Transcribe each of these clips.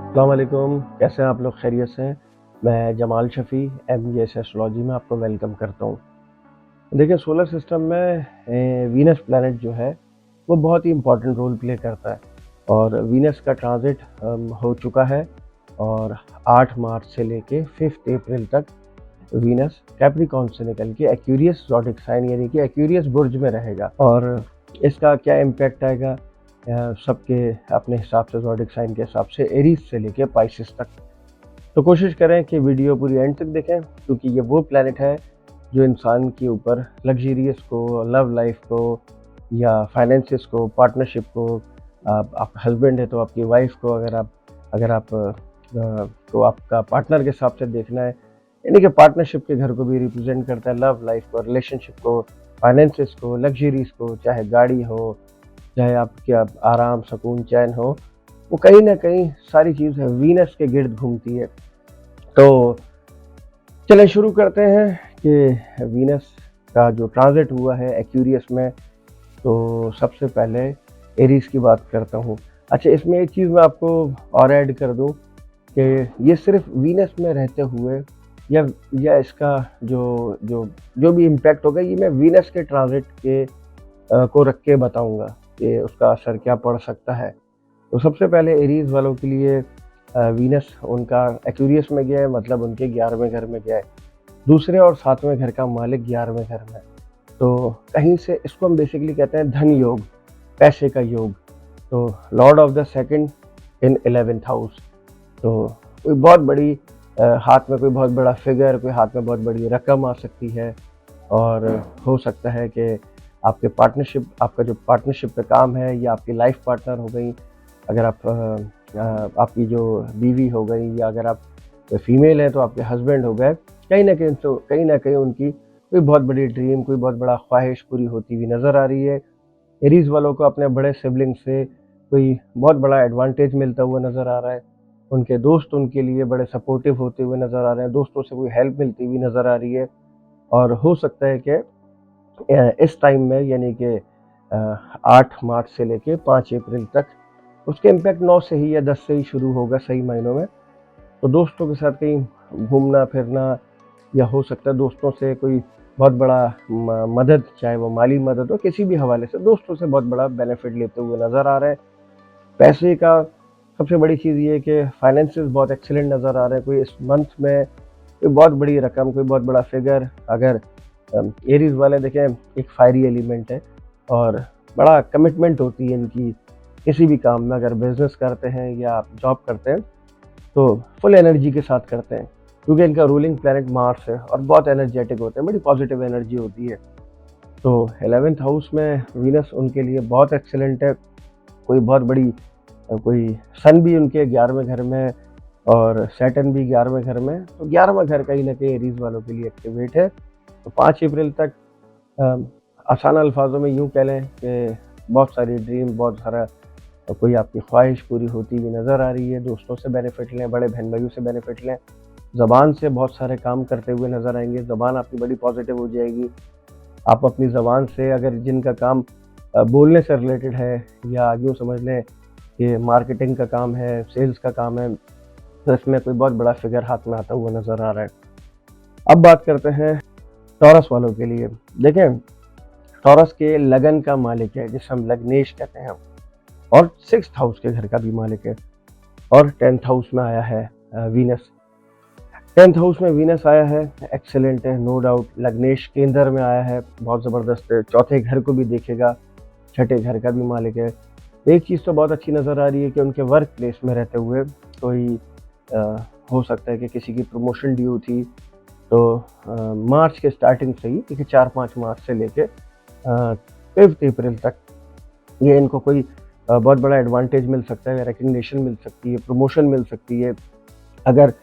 अस्सलाम वालेकुम, कैसे हैं आप लोग? खैरियत से हैं? मैं जमाल शफ़ी एमईएस एस्ट्रोलॉजी में आपको वेलकम करता हूँ। देखिए, सोलर सिस्टम में वीनस प्लैनेट जो है वो बहुत ही इम्पोर्टेंट रोल प्ले करता है और वीनस का ट्रांजिट हो चुका है और 8 मार्च से लेके 5 अप्रैल तक वीनस कैप्रिकॉर्न से निकल के एक्वेरियस ज़ोडिक साइन यानी कि एक्वेरियस बुर्ज में रहेगा। और इसका क्या इम्पैक्ट आएगा सबके अपने हिसाब से, ज़ोडिक साइन के हिसाब से एरीज से लेके पाइसेस तक। तो कोशिश करें कि वीडियो पूरी एंड तक देखें, क्योंकि ये वो प्लैनेट है जो इंसान के ऊपर लग्जरियस को, लव लाइफ को या फाइनेंसिस को, पार्टनरशिप को, आप हस्बैंड है तो आपकी वाइफ को, अगर आप तो आपका पार्टनर के हिसाब से देखना है, यानी कि पार्टनरशिप के घर को भी रिप्रेजेंट करता है, लव लाइफ को, रिलेशनशिप को, फाइनेंसिस को, लग्जरीज को, चाहे गाड़ी हो, चाहे आपके आराम, सुकून, चैन हो, वो कहीं ना कहीं सारी चीज़ वीनस के गिर्द घूमती है। तो चलिए शुरू करते हैं कि वीनस का जो ट्रांजिट हुआ है एक्वेरियस में, तो सबसे पहले एरीज की बात करता हूँ। अच्छा, इसमें एक चीज़ मैं आपको और ऐड कर दूँ कि ये सिर्फ वीनस में रहते हुए या इसका जो जो जो भी इम्पैक्ट होगा, ये मैं वीनस के ट्रांजिट के को रख के बताऊँगा कि उसका असर क्या पड़ सकता है। तो सबसे पहले एरीज वालों के लिए वीनस उनका एक्वेरियस में गया है, मतलब उनके 11वें घर में गया है। दूसरे और 7वें घर का मालिक 11वें घर में, तो कहीं से इसको हम बेसिकली कहते हैं धन योग, पैसे का योग। तो Lord of the second in 11th house, तो कोई बहुत बड़ी हाथ में कोई बहुत बड़ा फिगर, कोई हाथ में बहुत बड़ी रकम आ सकती है। और हो सकता है कि आपका जो पार्टनरशिप का काम है, या आपकी लाइफ पार्टनर हो गई, अगर आपकी जो बीवी हो गई, या अगर आप फीमेल है तो आपके हस्बैंड हो गए, कहीं ना कहीं उनकी कोई बहुत बड़ी ड्रीम, कोई बहुत बड़ा ख्वाहिश पूरी होती हुई नज़र आ रही है। एरीज वालों को अपने बड़े सिबलिंग से कोई बहुत बड़ा एडवांटेज मिलता हुआ नज़र आ रहा है। उनके दोस्त उनके लिए बड़े सपोर्टिव होते हुए नज़र आ रहे हैं, दोस्तों से कोई हेल्प मिलती हुई नज़र आ रही है। और हो सकता है कि इस टाइम में, यानी कि 8 मार्च से लेके 5 अप्रैल तक, उसके इम्पैक्ट 9 से ही या 10 से ही शुरू होगा सही मायनों में। तो दोस्तों के साथ कहीं घूमना फिरना, या हो सकता है दोस्तों से कोई बहुत बड़ा मदद, चाहे वो माली मदद हो, किसी भी हवाले से दोस्तों से बहुत बड़ा बेनिफिट लेते हुए नज़र आ रहे हैं। पैसे का सबसे बड़ी चीज़ ये है कि फाइनेंसेस बहुत एक्सीलेंट नज़र आ रहे हैं। कोई इस मंथ में कोई बहुत बड़ी रकम, कोई बहुत बड़ा फिगर, अगर एरीज वाले देखें, एक फायरी एलिमेंट है और बड़ा कमिटमेंट होती है इनकी किसी भी काम में। अगर बिजनेस करते हैं या आप जॉब करते हैं तो फुल एनर्जी के साथ करते हैं, क्योंकि इनका रूलिंग प्लैनेट मार्स है और बहुत एनर्जेटिक होते हैं, बड़ी पॉजिटिव एनर्जी होती है। तो 11th हाउस में वीनस उनके लिए बहुत एक्सेलेंट है। कोई बहुत बड़ी कोई सन भी उनके 11वें घर में और सैटर्न भी 11वें घर में, तो 11वां घर कहीं ना कहीं एरीज वालों के लिए एक्टिवेट है। तो 5 अप्रैल तक आसान अल्फाजों में यूँ कह लें कि बहुत सारी ड्रीम, बहुत सारा कोई आपकी ख्वाहिश पूरी होती हुई नज़र आ रही है। दोस्तों से बेनिफिट लें, बड़े बहन भाइयों से बेनिफिट लें, ज़बान से बहुत सारे काम करते हुए नज़र आएंगे, ज़बान आपकी बड़ी पॉजिटिव हो जाएगी। आप अपनी ज़बान से, अगर जिनका काम बोलने से रिलेटेड है, या यूँ समझ लें कि मार्केटिंग का काम है, सेल्स का काम है, तो इसमें कोई बहुत बड़ा फिगर हाथ में आता हुआ नज़र आ रहा है। अब बात करते हैं टॉरस वालों के लिए। देखें, टॉरस के लगन का मालिक है, जिसे हम लग्नेश कहते हैं, और 6th हाउस के घर का भी मालिक है, और 10th हाउस में आया है वीनस। 10th हाउस में वीनस आया है, एक्सेलेंट है, नो डाउट। लग्नेश केंद्र में आया है, बहुत ज़बरदस्त है। चौथे घर को भी देखेगा, छठे घर का भी मालिक है। एक चीज़ तो बहुत अच्छी नज़र आ रही है कि उनके वर्क प्लेस में रहते हुए कोई हो सकता है कि किसी की प्रमोशन ड्यू थी, तो मार्च के स्टार्टिंग से ही, क्योंकि 4-5 मार्च से लेके 5 अप्रैल तक ये इनको कोई बहुत बड़ा एडवांटेज मिल सकता है, रिकग्निशन मिल सकती है, प्रमोशन मिल सकती है। अगर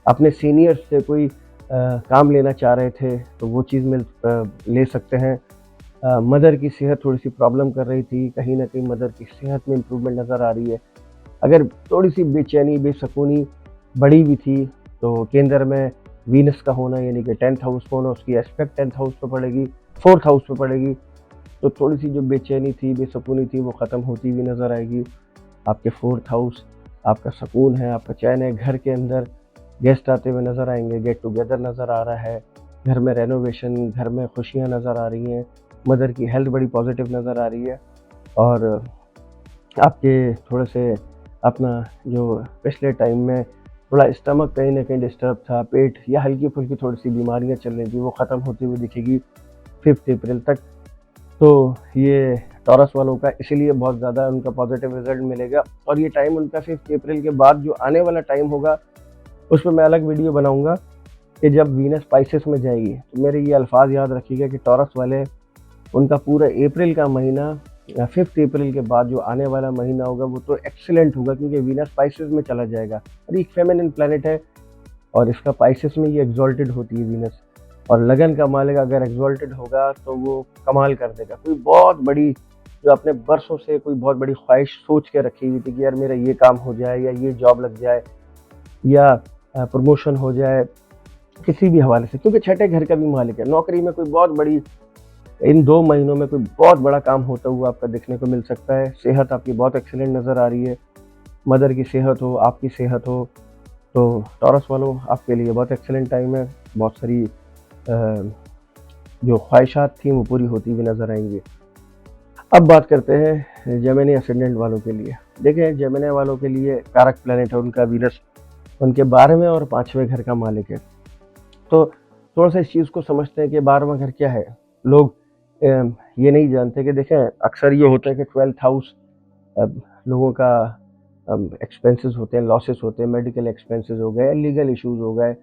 अपने सीनियर्स से कोई काम लेना चाह रहे थे तो वो चीज़ ले सकते हैं। मदर की सेहत थोड़ी सी प्रॉब्लम कर रही थी, कहीं ना कहीं मदर की सेहत में इम्प्रूवमेंट नज़र आ रही है। अगर थोड़ी सी बेचैनी, बेसकूनी बड़ी भी थी, तो केंद्र में वीनस का होना, यानी कि 10th हाउस का होना, उसकी एस्पेक्ट 10th हाउस पे पड़ेगी, 4th हाउस पे पड़ेगी, तो थोड़ी सी जो बेचैनी थी, बेसकूनी थी, वो ख़त्म होती हुई नज़र आएगी। आपके 4th हाउस आपका सुकून है, आपका चैन है। घर के अंदर गेस्ट आते हुए नज़र आएंगे, गेट टुगेदर नज़र आ रहा है, घर में रेनोवेशन, घर में खुशियाँ नज़र आ रही हैं, मदर की हेल्थ बड़ी पॉजिटिव नज़र आ रही है। और आपके थोड़े से अपना जो पिछले टाइम में थोड़ा स्टमक कहीं ना कहीं डिस्टर्ब था, पेट या हल्की फुल्की थोड़ी सी बीमारियां चल रही थी, वो ख़त्म होती हुई दिखेगी 5 अप्रैल तक। तो ये टॉरस वालों का इसीलिए बहुत ज़्यादा उनका पॉजिटिव रिजल्ट मिलेगा। और ये टाइम उनका 5 अप्रैल के बाद जो आने वाला टाइम होगा उस पर मैं अलग वीडियो बनाऊंगा कि जब वीनस स्पाइसेस में जाएगी। तो मेरे ये अल्फाज याद रखिएगा कि टॉरस वाले उनका पूरा अप्रैल का महीना 5 अप्रैल के बाद जो आने वाला महीना होगा वो तो एक्सीलेंट होगा, क्योंकि वीनस स्पाइसेस में चला जाएगा। और एक फेमिनिन प्लैनेट है और इसका स्पाइसेस में ये एग्जॉल्टेड होती है वीनस। और लगन का मालिक अगर एग्जॉल्टेड होगा तो वो कमाल कर देगा। कोई बहुत बड़ी जो अपने बरसों से कोई बहुत बड़ी ख्वाहिश सोच के रखी हुई थी कि यार मेरा ये काम हो जाए या ये जॉब लग जाए या प्रमोशन हो जाए किसी भी हवाले से, क्योंकि छठे घर का भी मालिक है। नौकरी में कोई बहुत बड़ी इन 2 महीनों में कोई बहुत बड़ा काम होता हुआ आपका देखने को मिल सकता है। सेहत आपकी बहुत एक्सीलेंट नज़र आ रही है, मदर की सेहत हो, आपकी सेहत हो, तो टॉरस वालों आपके लिए बहुत एक्सीलेंट टाइम है। बहुत सारी जो ख्वाहिशात थी वो पूरी होती हुई नज़र आएंगी। अब बात करते हैं जेमिनी असेंडेंट वालों के लिए। देखें, जेमिनी वालों के लिए कारक प्लैनेट है उनका वीनस, उनके 12वें और 5वें घर का मालिक है। तो थोड़ा सा इस चीज़ को समझते हैं कि 12वां घर क्या है। लोग ये नहीं जानते कि देखें, अक्सर ये होता है कि 12th हाउस लोगों का एक्सपेंसेस होते हैं, लॉसेस होते हैं, मेडिकल एक्सपेंसेस हो गए, लीगल इश्यूज हो गए,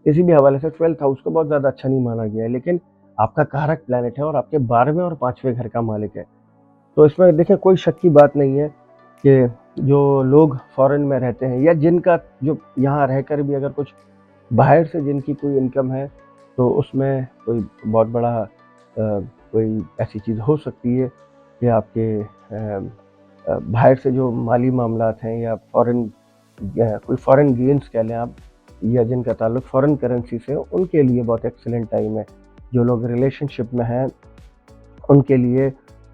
किसी भी हवाले से 12th हाउस को बहुत ज़्यादा अच्छा नहीं माना गया है। लेकिन आपका कारक प्लैनेट है और आपके 12वें और 5वें घर का मालिक है। तो इसमें देखें, कोई शक की बात नहीं है कि जो लोग फॉरेन में रहते हैं या जिनका जो यहाँ रहकर भी अगर कुछ बाहर से जिनकी कोई इनकम है, तो उसमें कोई बहुत बड़ा कोई ऐसी चीज़ हो सकती है कि आपके बाहर से जो माली मामलात हैं या कोई फॉरेन गेन्स कह लें आप, या जिनका ताल्लुक फॉरेन करेंसी से, उनके लिए बहुत एक्सीलेंट टाइम है। जो लोग रिलेशनशिप में हैं उनके लिए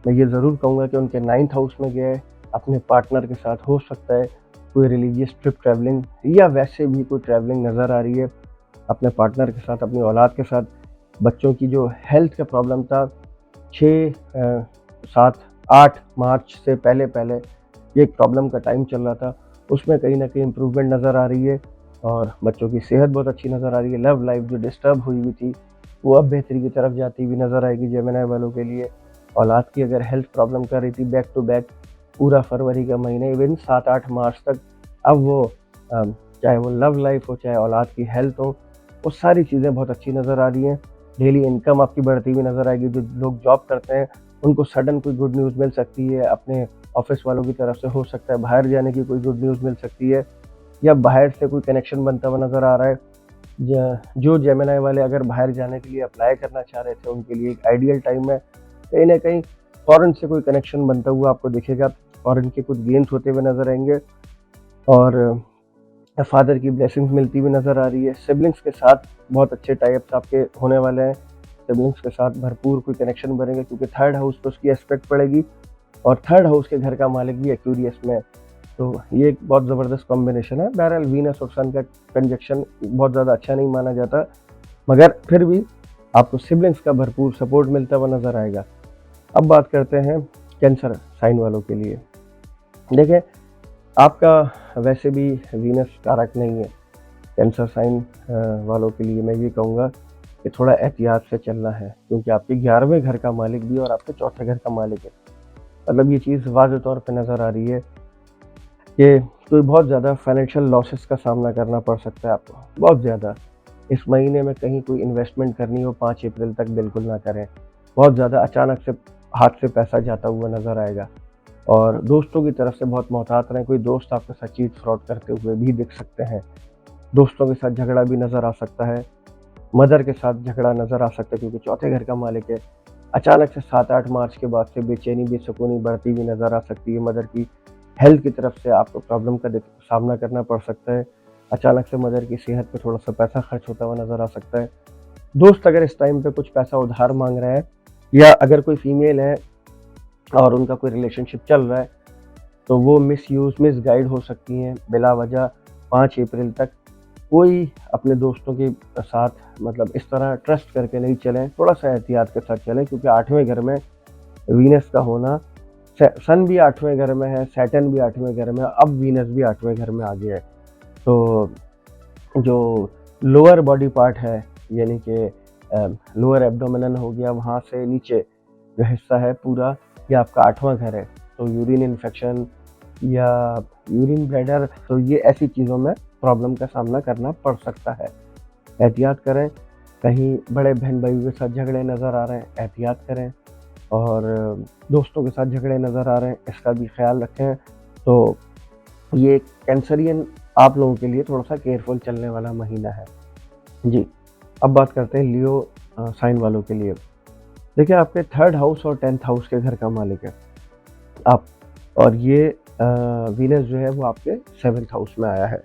मैं ये ज़रूर कहूँगा कि उनके 9th हाउस में गए अपने पार्टनर के साथ, हो सकता है कोई रिलीजियस ट्रिप ट्रैवलिंग या वैसे भी कोई ट्रैवलिंग नज़र आ रही है अपने पार्टनर के साथ, अपनी औलाद के साथ। बच्चों की जो हेल्थ का प्रॉब्लम था 6, 7, 8 मार्च से पहले पहले ये एक प्रॉब्लम का टाइम चल रहा था, उसमें कहीं ना कहीं इम्प्रूवमेंट नज़र आ रही है और बच्चों की सेहत बहुत अच्छी नज़र आ रही है। लव लाइफ जो डिस्टर्ब हुई हुई थी वो अब बेहतरी की तरफ जाती हुई नज़र आएगी जेमिनी वालों के लिए। औलाद की अगर हेल्थ प्रॉब्लम कर रही थी बैक टू बैक पूरा फरवरी का महीना, इवन 7-8 मार्च तक, अब वो चाहे वो लव लाइफ हो चाहे औलाद की हेल्थ हो, वो सारी चीज़ें बहुत अच्छी नज़र आ रही हैं। डेली इनकम आपकी बढ़ती हुई नज़र आएगी। जो लोग जॉब करते हैं उनको सडन कोई गुड न्यूज़ मिल सकती है अपने ऑफिस वालों की तरफ से, हो सकता है बाहर जाने की कोई गुड न्यूज़ मिल सकती है या बाहर से कोई कनेक्शन बनता हुआ नज़र आ रहा है। जो जेमिनी वाले अगर बाहर जाने के लिए अप्लाई करना चाह रहे थे उनके लिए एक आइडियल टाइम है। कहीं ना कहीं फॉरेन से कोई कनेक्शन बनता हुआ आपको दिखेगा, फॉरेन के कुछ गेन्स होते हुए नज़र आएंगे और फादर की ब्लेसिंग्स मिलती हुई नज़र आ रही है। सिबलिंग्स के साथ बहुत अच्छे टाइप्स आपके होने वाले हैं। सिबलिंग्स के साथ भरपूर कोई कनेक्शन बनेगा क्योंकि 3rd हाउस पर उसकी एस्पेक्ट पड़ेगी और 3rd हाउस के घर का मालिक भी एक्वेरियस में है। तो ये एक बहुत ज़बरदस्त कॉम्बिनेशन है। बहरहाल वीनस और सन का कंजक्शन बहुत ज़्यादा अच्छा नहीं माना जाता, मगर फिर भी आपको सिबलिंग्स का भरपूर सपोर्ट मिलता हुआ नज़र आएगा। अब बात करते हैं कैंसर साइन वालों के लिए। देखें, आपका वैसे भी वीनस कारक नहीं है। कैंसर साइन वालों के लिए मैं ये कहूँगा कि थोड़ा एहतियात से चलना है, क्योंकि आपके 11वें घर का मालिक भी और आपके 4थे घर का मालिक है। मतलब ये चीज़ वाज़ेह तौर पे नज़र आ रही है कि कोई बहुत ज़्यादा फाइनेंशियल लॉसेस का सामना करना पड़ सकता है आपको, बहुत ज़्यादा। इस महीने में कहीं कोई इन्वेस्टमेंट करनी हो 5 अप्रैल तक बिल्कुल ना करें। बहुत ज़्यादा अचानक से हाथ से पैसा जाता हुआ नज़र आएगा और दोस्तों की तरफ से बहुत मोहतात रहें। कोई दोस्त आपके साथ चीट फ्रॉड करते हुए भी दिख सकते हैं। दोस्तों के साथ झगड़ा भी नज़र आ सकता है, मदर के साथ झगड़ा नज़र आ सकता है क्योंकि 4थे घर का मालिक है। अचानक से 7-8 मार्च के बाद से बेचैनी बेसुकूनी बढ़ती हुई नज़र आ सकती है। मदर की हेल्थ की तरफ से आपको प्रॉब्लम का सामना करना पड़ सकता है। अचानक से मदर की सेहत पे थोड़ा सा पैसा खर्च होता हुआ नज़र आ सकता है। दोस्त अगर इस टाइम पे कुछ पैसा उधार मांग रहा है या अगर कोई फीमेल है और उनका कोई रिलेशनशिप चल रहा है तो वो मिसगाइड हो सकती हैं बिला वजह। 5 अप्रैल तक कोई अपने दोस्तों के साथ मतलब इस तरह ट्रस्ट करके नहीं चलें, थोड़ा सा एहतियात के साथ चलें, क्योंकि 8वें घर में वीनस का होना, सन भी 8वें घर में है, सैटर्न भी 8वें घर में, अब वीनस भी 8वें घर में आ गया है। तो जो लोअर बॉडी पार्ट है, यानी कि लोअर एब्डोमेनल हो गया, वहाँ से नीचे जो हिस्सा है पूरा, ये आपका 8वां घर है। तो यूरिन इन्फेक्शन या यूरिन ब्लैडर, तो ये ऐसी चीज़ों में प्रॉब्लम का सामना करना पड़ सकता है। एहतियात करें, कहीं बड़े बहन भाइयों के साथ झगड़े नज़र आ रहे हैं, एहतियात करें, और दोस्तों के साथ झगड़े नज़र आ रहे हैं, इसका भी ख्याल रखें। तो ये कैंसरियन आप लोगों के लिए थोड़ा सा केयरफुल चलने वाला महीना है जी। अब बात करते हैं लियो साइन वालों के लिए। देखिए, आपके 3rd हाउस और 10th हाउस के घर का मालिक है आप, और ये वीनस जो है वो आपके 7th हाउस में आया है।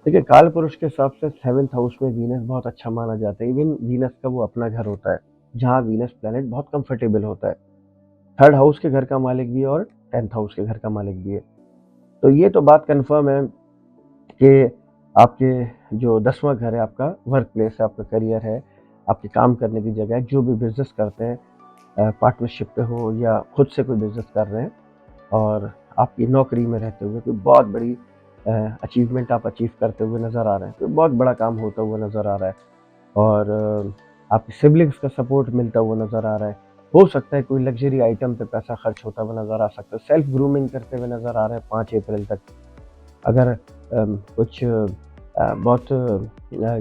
देखिए, काल पुरुष के हिसाब से 7th हाउस में वीनस बहुत अच्छा माना जाता है। इवन वीनस का वो अपना घर होता है, जहाँ वीनस प्लैनेट बहुत कंफर्टेबल होता है। 3rd हाउस के घर का मालिक भी है और 10th हाउस के घर का मालिक भी है। तो ये तो बात कंफर्म है कि आपके जो 10वां घर है, आपका वर्क प्लेस है, आपका करियर है, आपके काम करने की जगह है, जो भी बिजनेस करते हैं, पार्टनरशिप पे हो या खुद से कोई बिजनेस कर रहे हैं, और आपकी नौकरी में रहते हुए कोई बहुत बड़ी अचीवमेंट आप अचीव करते हुए नज़र आ रहे हैं, कोई बहुत बड़ा काम होता हुआ नज़र आ रहा है, और आपके सिबलिंग्स का सपोर्ट मिलता हुआ नज़र आ रहा है। हो सकता है कोई लग्जरी आइटम पे पैसा खर्च होता हुआ नज़र आ सकता है। सेल्फ ग्रूमिंग करते हुए नज़र आ रहे हैं 5 अप्रैल तक। अगर कुछ बहुत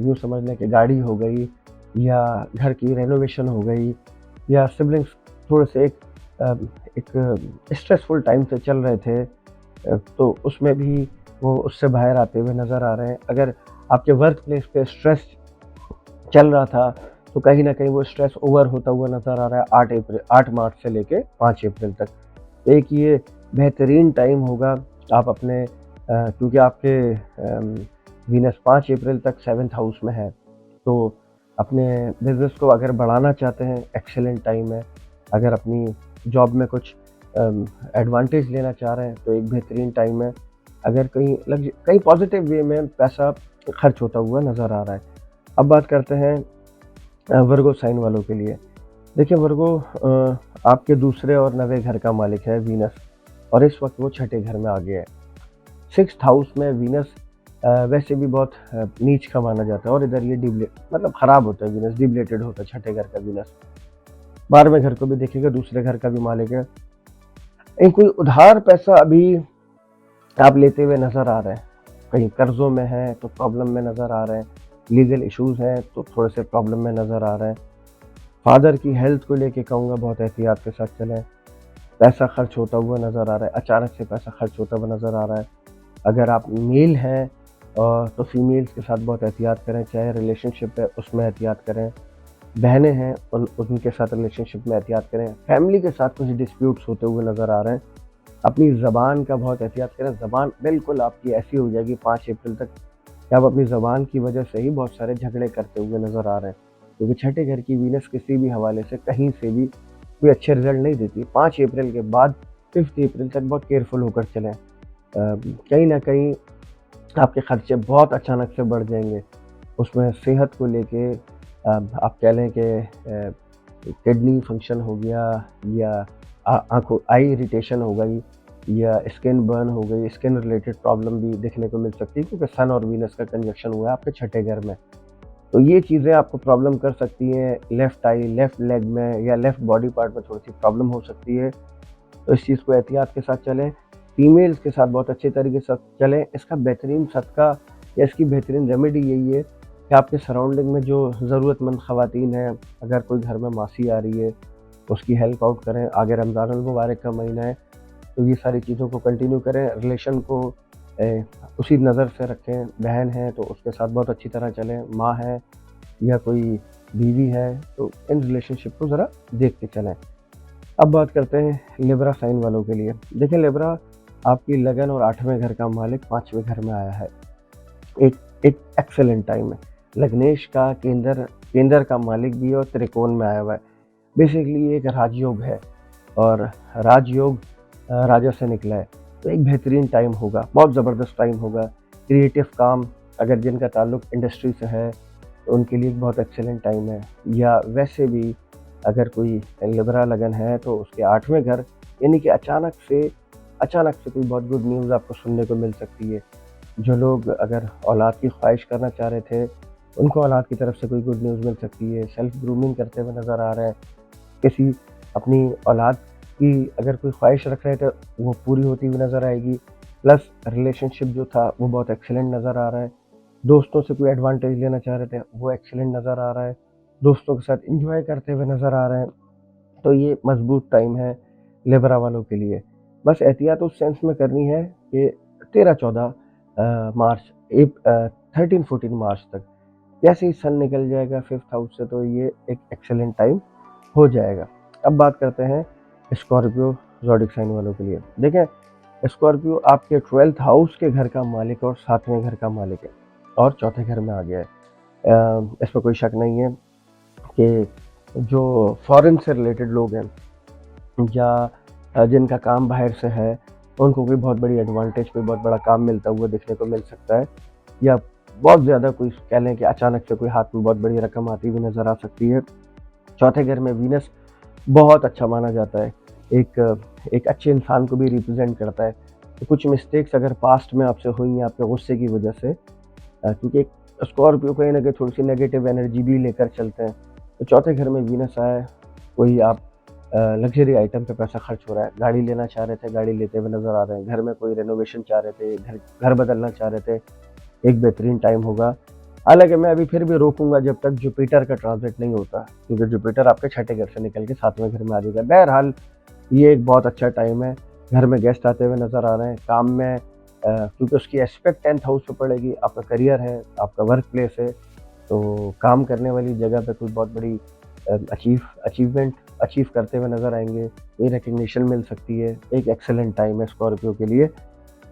यूँ समझ लें कि गाड़ी हो गई, या घर की रेनोवेशन हो गई, या सिबलिंग्स थोड़े से एक स्ट्रेसफुल टाइम से चल रहे थे, तो उसमें भी वो उससे बाहर आते हुए नज़र आ रहे हैं। अगर आपके वर्क प्लेस पे स्ट्रेस चल रहा था, तो कहीं न कहीं वो स्ट्रेस ओवर होता हुआ नज़र आ रहा है 8 मार्च से लेके 5 अप्रैल तक। तो एक ये बेहतरीन टाइम होगा, आप अपने क्योंकि आपके वीनस 5 अप्रैल तक 7th हाउस में है, तो अपने बिज़नेस को अगर बढ़ाना चाहते हैं, एक्सीलेंट टाइम है। अगर अपनी जॉब में कुछ एडवांटेज लेना चाह रहे हैं, तो एक बेहतरीन टाइम है। अगर कहीं पॉजिटिव वे में पैसा खर्च होता हुआ नज़र आ रहा है। अब बात करते हैं वर्गो साइन वालों के लिए। देखिए, वर्गो आपके दूसरे और 9वें घर का मालिक है वीनस, और इस वक्त वो 6ठे घर में आ गया है। 6th हाउस में वीनस वैसे भी बहुत नीच का माना जाता है, और इधर ये मतलब ख़राब होता है, वीनस डिप्लेटेड होता है 6ठे घर का वीनस। 12वें घर को भी देखिएगा, दूसरे घर का भी मालिक है। कोई उधार पैसा अभी आप लेते हुए नज़र आ रहे हैं, कहीं कर्ज़ों में हैं तो प्रॉब्लम में नज़र आ रहे हैं, लीगल इश्यूज़ हैं तो थोड़े से प्रॉब्लम में नज़र आ रहे हैं। फादर की हेल्थ को लेके कहूँगा बहुत एहतियात के साथ चलें। पैसा खर्च होता हुआ नज़र आ रहा है, अचानक से पैसा खर्च होता हुआ नज़र आ रहा है। अगर आप मेल हैं तो फीमेल्स के साथ बहुत एहतियात करें, चाहे रिलेशनशिप है उसमें एहतियात करें। बहनें हैं उनके साथ रिलेशनशिप में एहतियात करें। फैमिली के साथ कुछ डिस्प्यूट्स होते हुए नज़र आ रहे हैं, अपनी ज़बान का बहुत एहतियात करें। ज़बान बिल्कुल आपकी ऐसी हो जाएगी 5 अप्रैल तक कि आप अपनी ज़बान की वजह से ही बहुत सारे झगड़े करते हुए नज़र आ रहे हैं, क्योंकि 6ठे घर की वीनस किसी भी हवाले से कहीं से भी कोई अच्छे रिजल्ट नहीं देती। 5 अप्रैल के बाद 5th अप्रैल तक बहुत केयरफुल होकर चलें। कहीं ना कहीं आपके खर्चे बहुत अचानक से बढ़ जाएंगे। उसमें सेहत को लेके आप कह लें कि किडनी फंक्शन हो गया, या आँखों आई इरिटेशन हो गई, या स्किन बर्न हो गई, स्किन रिलेटेड प्रॉब्लम भी देखने को मिल सकती है, क्योंकि सन और वीनस का कंजक्शन हुआ है आपके 6ठे घर में। तो ये चीज़ें आपको प्रॉब्लम कर सकती हैं। लेफ़्ट आई, लेफ़्ट लेग में या लेफ़्ट बॉडी पार्ट में थोड़ी सी प्रॉब्लम हो सकती है, तो इस चीज़ को एहतियात के साथ चलें। फीमेल्स के साथ बहुत अच्छे तरीके से चलें। इसका बेहतरीन सदका या इसकी बेहतरीन रेमेडी यही है कि आपके सराउंडिंग में जो ज़रूरतमंद ख़वातीन हैं, अगर कोई घर में मासी आ रही है, उसकी हेल्प आउट करें। आगे रमज़ान अल मुबारक का महीना है, तो ये सारी चीज़ों को कंटिन्यू करें। रिलेशन को उसी नज़र से रखें। बहन है तो उसके साथ बहुत अच्छी तरह चलें, माँ है या कोई बीवी है, तो इन रिलेशनशिप को ज़रा देख के चलें। अब बात करते हैं लिब्रा साइन वालों के लिए। देखिए, लिब्रा आपकी लगन और 8वें घर का मालिक 5वें घर में आया है। एक एक एक्सेलेंट टाइम है। लग्नेश का केंद्र का मालिक भी है और त्रिकोण में आया हुआ है। बेसिकली एक राजयोग है, और राजयोग राजा से निकला है। तो एक बेहतरीन टाइम होगा, बहुत ज़बरदस्त टाइम होगा। क्रिएटिव काम अगर जिनका ताल्लुक इंडस्ट्री से है तो उनके लिए एक बहुत एक्सीलेंट टाइम है। या वैसे भी अगर कोई लिब्रा लगन है तो उसके 8वें घर यानी कि अचानक से कोई बहुत गुड न्यूज़ आपको सुनने को मिल सकती है। जो लोग अगर औलाद की ख्वाहिश करना चाह रहे थे, उनको औलाद की तरफ से कोई गुड न्यूज़ मिल सकती है। सेल्फ ग्रूमिंग करते हुए नज़र आ रहे हैं, किसी अपनी औलाद की अगर कोई ख्वाहिश रख रहे थे वो पूरी होती हुई नज़र आएगी। प्लस रिलेशनशिप जो था वो बहुत एक्सीलेंट नज़र आ रहा है। दोस्तों से कोई एडवांटेज लेना चाह रहे थे वो एक्सीलेंट नज़र आ रहा है। दोस्तों के साथ एंजॉय करते हुए नज़र आ रहे हैं। तो ये मजबूत टाइम है लिब्रा वालों के लिए। बस एहतियात उस सेंस में करनी है कि 13-14 मार्च 13-14 मार्च तक जैसे ही सन निकल जाएगा 5th हाउस से तो ये एक एक्सेलेंट टाइम हो जाएगा। अब बात करते हैं स्कॉर्पियो ज़ोडिएक साइन वालों के लिए। देखें, स्कॉर्पियो आपके 12th हाउस के घर का मालिक और 7वें घर का मालिक है और चौथे घर में आ गया है। इसमें कोई शक नहीं है कि जो फॉरेन से रिलेटेड लोग हैं या जिनका काम बाहर से है, उनको कोई बहुत बड़ी एडवांटेज, कोई बहुत बड़ा काम मिलता हुआ देखने को मिल सकता है। या बहुत ज़्यादा कोई कह लें कि अचानक से कोई हाथ में बहुत बड़ी रकम आती हुई नज़र आ सकती है। चौथे घर में वीनस बहुत अच्छा माना जाता है, एक अच्छे इंसान को भी रिप्रेजेंट करता है। तो कुछ मिस्टेक्स अगर पास्ट में आपसे हुई हैं आपके गुस्से की वजह से, क्योंकि स्कॉर्पियो कहीं ना कहीं थोड़ी सी नेगेटिव एनर्जी भी लेकर चलते हैं, तो चौथे घर में वीनस आए, कोई आप लग्जरी आइटम पे पैसा खर्च हो रहा है, गाड़ी लेना चाह रहे थे, गाड़ी लेते हुए नज़र आ रहे हैं, घर में कोई रेनोवेशन चाह रहे थे, घर बदलना चाह रहे थे, एक बेहतरीन टाइम होगा। हालांकि मैं अभी फिर भी रोकूंगा जब तक जुपिटर का ट्रांजिट नहीं होता, क्योंकि जुपिटर आपके छठे घर से निकल के 7वें घर में आ जाएगा। बहरहाल ये एक बहुत अच्छा टाइम है। घर में गेस्ट आते हुए नज़र आ रहे हैं, काम में क्योंकि उसकी एस्पेक्ट 10th हाउस पे पड़ेगी, आपका करियर है, आपका वर्क प्लेस है, तो काम करने वाली जगह पे कोई बहुत बड़ी अचीवमेंट अचीव करते हुए नज़र आएंगे, कोई रिकग्निशन मिल सकती है। एक एक्सेलेंट टाइम है स्कॉर्पियो के लिए।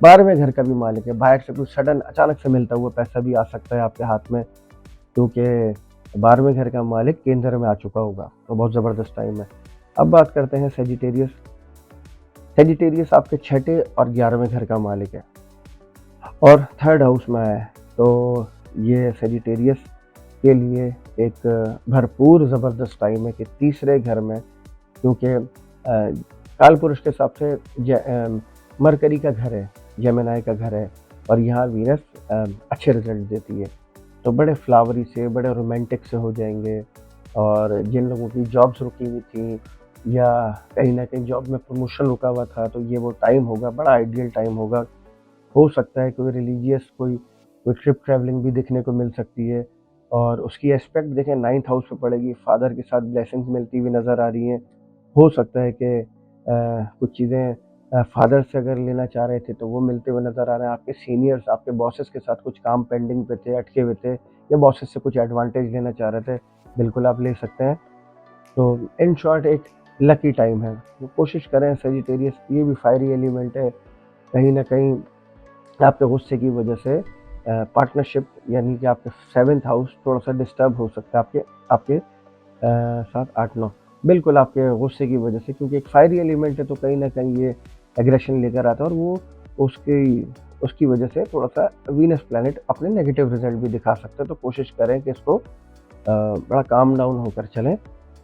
12वें घर का भी मालिक है, बाहर से कुछ सडन अचानक से मिलता हुआ पैसा भी आ सकता है आपके हाथ में, क्योंकि 12वें घर का मालिक केंद्र में आ चुका होगा, तो बहुत ज़बरदस्त टाइम है। अब बात करते हैं सेजिटेरियस। सेजिटेरियस आपके छठे और 11वें घर का मालिक है और 3rd हाउस में आया है, तो ये सेजिटेरियस के लिए एक भरपूर ज़बरदस्त टाइम है कि तीसरे घर में, क्योंकि काल पुरुष के हिसाब से मरकरी का घर है, जेमिनी का घर है, और यहाँ वीनस अच्छे रिजल्ट देती है। तो बड़े फ्लावरी से, बड़े रोमांटिक से हो जाएंगे। और जिन लोगों की जॉब्स रुकी हुई थी या कहीं ना कहीं जॉब में प्रमोशन रुका हुआ था, तो ये वो टाइम होगा, बड़ा आइडियल टाइम होगा। हो सकता है कोई रिलीजियस कोई ट्रिप ट्रैवलिंग भी देखने को मिल सकती है। और उसकी एस्पेक्ट देखें 9th हाउस पे पड़ेगी, फादर के साथ ब्लेसिंग्स मिलती हुई नज़र आ रही हैं। हो सकता है कि कुछ चीज़ें फादर से अगर लेना चाह रहे थे तो वो मिलते हुए नज़र आ रहे हैं। आपके सीनियर्स, आपके बॉसेस के साथ कुछ काम पेंडिंग पे थे, अटके हुए थे, या बॉसेस से कुछ एडवांटेज लेना चाह रहे थे, बिल्कुल आप ले सकते हैं। तो इन शॉर्ट एक लकी टाइम है, तो कोशिश करें सेजिटेरियस, ये भी फायरी एलिमेंट है, कहीं ना कहीं आपके गुस्से की वजह से पार्टनरशिप यानी कि आपके 7th हाउस थोड़ा सा डिस्टर्ब हो सकता है आपके आपके 7, 8, 9 बिल्कुल आपके गुस्से की वजह से, क्योंकि एक फायरी एलिमेंट है, तो कहीं ना कहीं ये एग्रेशन लेकर आता है और वो उसकी वजह से थोड़ा सा वीनस प्लैनेट अपने नेगेटिव रिजल्ट भी दिखा सकता है। तो कोशिश करें कि इसको बड़ा काम डाउन होकर चलें।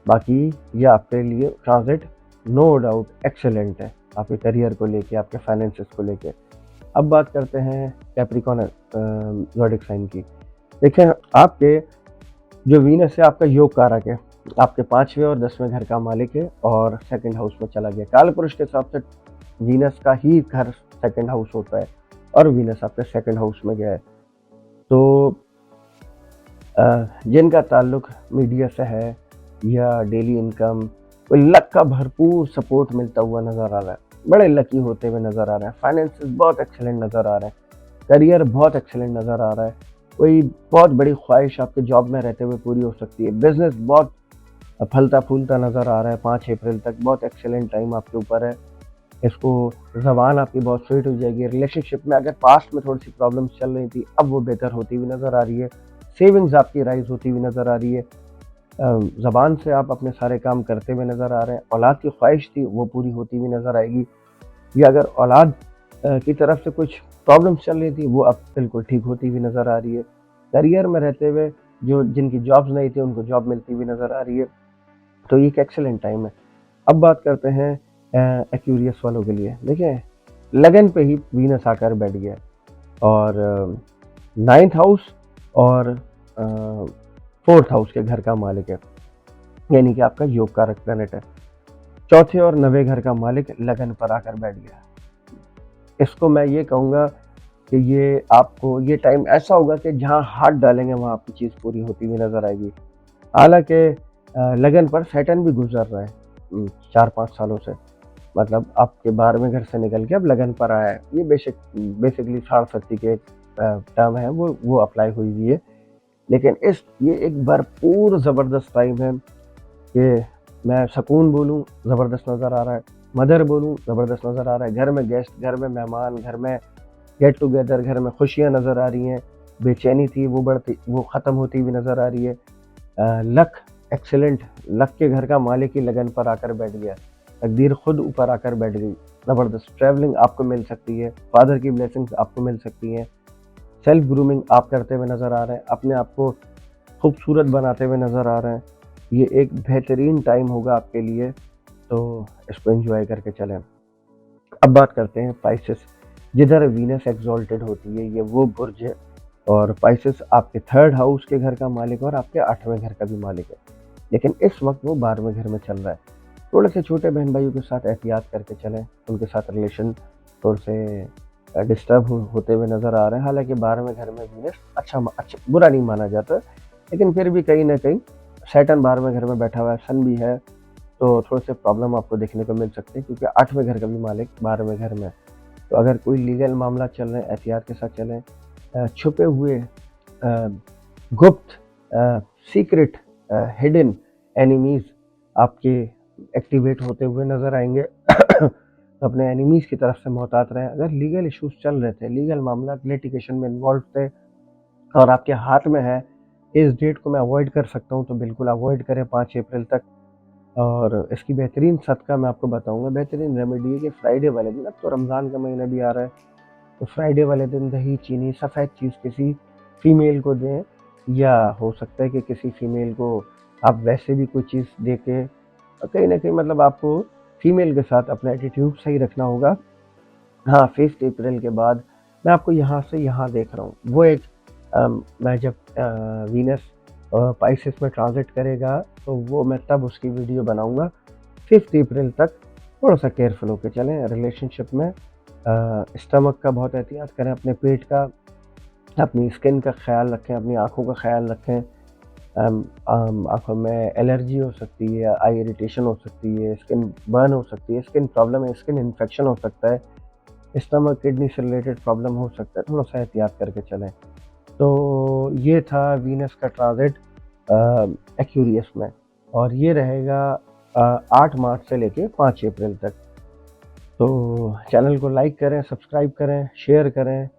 बाकी ये आपके लिए ट्रांजिट नो डाउट एक्सेलेंट है, आपके करियर को लेके, आपके फाइनेंसेस को लेके। अब बात करते हैं कैप्रिकॉर्न ज़ोडिएक साइन की। देखें, आपके जो वीनस है आपका योग कारक है, आपके 5वें और 10वें घर का मालिक है और 2nd हाउस में चला गया। काल पुरुष के हिसाब से वीनस का ही घर 2nd हाउस होता है और वीनस आपके 2nd हाउस में गया है। तो जिनका ताल्लुक मीडिया से है या डेली इनकम, कोई लक का भरपूर सपोर्ट मिलता हुआ नज़र आ रहा है, बड़े लकी होते हुए नज़र आ रहे हैं, फाइनेंसेस बहुत एक्सेलेंट नज़र आ रहे हैं, करियर बहुत एक्सेलेंट नज़र आ रहा है, कोई बहुत बड़ी ख्वाहिश आपके जॉब में रहते हुए पूरी हो सकती है, बिजनेस बहुत फलता फूलता नज़र आ रहा है। 5 अप्रैल तक बहुत एक्सेलेंट टाइम आपके ऊपर है। इसको ज़बान आपकी बहुत स्वीट हो जाएगी। रिलेशनशिप में अगर पास्ट में थोड़ी सी प्रॉब्लम्स चल रही थी, अब वो बेहतर होती हुई नज़र आ रही है। सेविंग्स आपकी राइज होती हुई नज़र आ रही है। ज़बान से आप अपने सारे काम करते हुए नज़र आ रहे हैं। औलाद की ख्वाहिश थी वो पूरी होती हुई नज़र आएगी। या अगर औलाद की तरफ से कुछ प्रॉब्लम्स चल रही थी, वो अब बिल्कुल ठीक होती हुई नज़र आ रही है। करियर में रहते हुए जो जिनकी जॉब्स नहीं थी उनको जॉब मिलती हुई नज़र आ रही है। तो ये एक एक्सेलेंट टाइम है। अब बात करते हैं एक्यूरियस वालों के लिए। देखिए, लगन पे ही वीनस आकर बैठ गया और 9th हाउस और 4th हाउस के घर का मालिक है, यानी कि आपका योग कारक प्लैनेट है। चौथे और 9वें घर का मालिक लगन पर आकर बैठ गया। इसको मैं ये कहूँगा कि ये आपको ये टाइम ऐसा होगा कि जहाँ हाथ डालेंगे वहाँ आपकी चीज़ पूरी होती हुई नज़र आएगी। हालांकि लगन पर सैटर्न भी गुजर रहा है 4-5 सालों से, मतलब आपके 12वें घर से निकल के अब लगन पर आया है। ये बेसिकली साढ़े के टर्म है, वो अप्लाई हुई है। लेकिन ये एक भरपूर ज़बरदस्त टाइम है कि मैं सुकून बोलूँ ज़बरदस्त नज़र आ रहा है, मदर बोलूँ ज़बरदस्त नज़र आ रहा है, घर में गेस्ट, घर में मेहमान, घर में गेट टुगेदर, घर में खुशियाँ नज़र आ रही हैं। बेचैनी थी वो ख़त्म होती हुई नज़र आ रही है। लक एक्सीलेंट, लक के घर का मालिक ही लगन पर आकर बैठ गया, तकदीर खुद ऊपर आकर बैठ गई। ज़बरदस्त ट्रैवलिंग आपको मिल सकती है, फादर की ब्लेसिंग्स आपको मिल सकती हैं। सेल्फ ग्रूमिंग आप करते हुए नज़र आ रहे हैं, अपने आप को खूबसूरत बनाते हुए नज़र आ रहे हैं। ये एक बेहतरीन टाइम होगा आपके लिए, तो इसको एंजॉय करके चलें। अब बात करते हैं पाइसेस, जिधर वीनस एक्सॉल्टेड होती है, ये वो बुर्ज है और पाइसेस आपके 3rd हाउस के घर का मालिक और आपके 8वें घर का भी मालिक है। लेकिन इस वक्त वो 12वें घर में चल रहा है। थोड़े से छोटे बहन भाइयों के साथ एहतियात करके चलें, उनके साथ रिलेशन थोड़े से डिस्टर्ब होते हुए नज़र आ रहे हैं। हालांकि 12वें घर में वीनस अच्छा बुरा नहीं माना जाता, लेकिन फिर भी कहीं ना कहीं सैटर्न 12वें घर में बैठा हुआ है, सन भी है, तो थोड़े से प्रॉब्लम आपको देखने को मिल सकते हैं, क्योंकि 8वें घर का भी मालिक 12वें घर में। तो अगर कोई लीगल मामला चल रहे हैं, एहतियात के साथ चलें। छुपे हुए गुप्त सीक्रेट हिडन एनिमीज़ आपके एक्टिवेट होते हुए नज़र आएंगे। तो अपने एनिमीज़ की तरफ से मोहतात रहें। अगर लीगल इश्यूज चल रहे थे, लीगल मामला लिटिगेशन में इन्वॉल्व थे और आपके हाथ में है इस डेट को मैं अवॉइड कर सकता हूँ, तो बिल्कुल अवॉइड करें 5 अप्रैल तक। और इसकी बेहतरीन सदका मैं आपको बताऊंगा, बेहतरीन रेमेडी है कि फ्राइडे वाले दिन, अब तो रमज़ान का महीना भी आ रहा है, तो फ्राइडे वाले दिन दही चीनी सफ़ेद चीज़ किसी फीमेल को दें, या हो सकता है कि किसी फीमेल को आप वैसे भी कोई चीज़ दे के कहीं ना कहीं, मतलब आपको फीमेल के साथ अपना एटीट्यूड सही रखना होगा। हाँ, 5 अप्रैल के बाद मैं आपको यहाँ से यहाँ देख रहा हूँ, वो एक मैं जब वीनस पाइसेस में ट्रांजिट करेगा तो वो मैं तब उसकी वीडियो बनाऊंगा। 5 अप्रैल तक थोड़ा सा केयरफुल होकर चलें रिलेशनशिप में। स्टमक का बहुत एहतियात करें, अपने पेट का, अपनी स्किन का ख्याल रखें, अपनी आँखों का ख्याल रखें। आँखों में एलर्जी हो सकती है, आई इरिटेशन हो सकती है, स्किन बर्न हो सकती है, स्किन प्रॉब्लम है, स्किन इन्फेक्शन हो सकता है, स्टमक किडनी से रिलेटेड प्रॉब्लम हो सकता है, थोड़ा सा एहतियात करके चलें। तो ये था वीनस का ट्रांजिट एक्यूरियस में, और ये रहेगा 8 मार्च से लेके 5 अप्रैल तक। तो चैनल को लाइक करें, सब्सक्राइब करें, शेयर करें।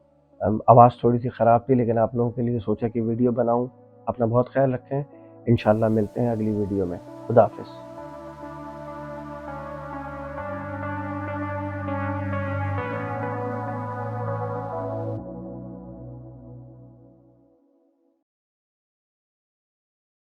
आवाज़ थोड़ी सी ख़राब थी, लेकिन आप लोगों के लिए सोचा कि वीडियो बनाऊं। अपना बहुत ख्याल रखें, इंशाल्लाह मिलते हैं अगली वीडियो में। खुदा हाफ़िज़।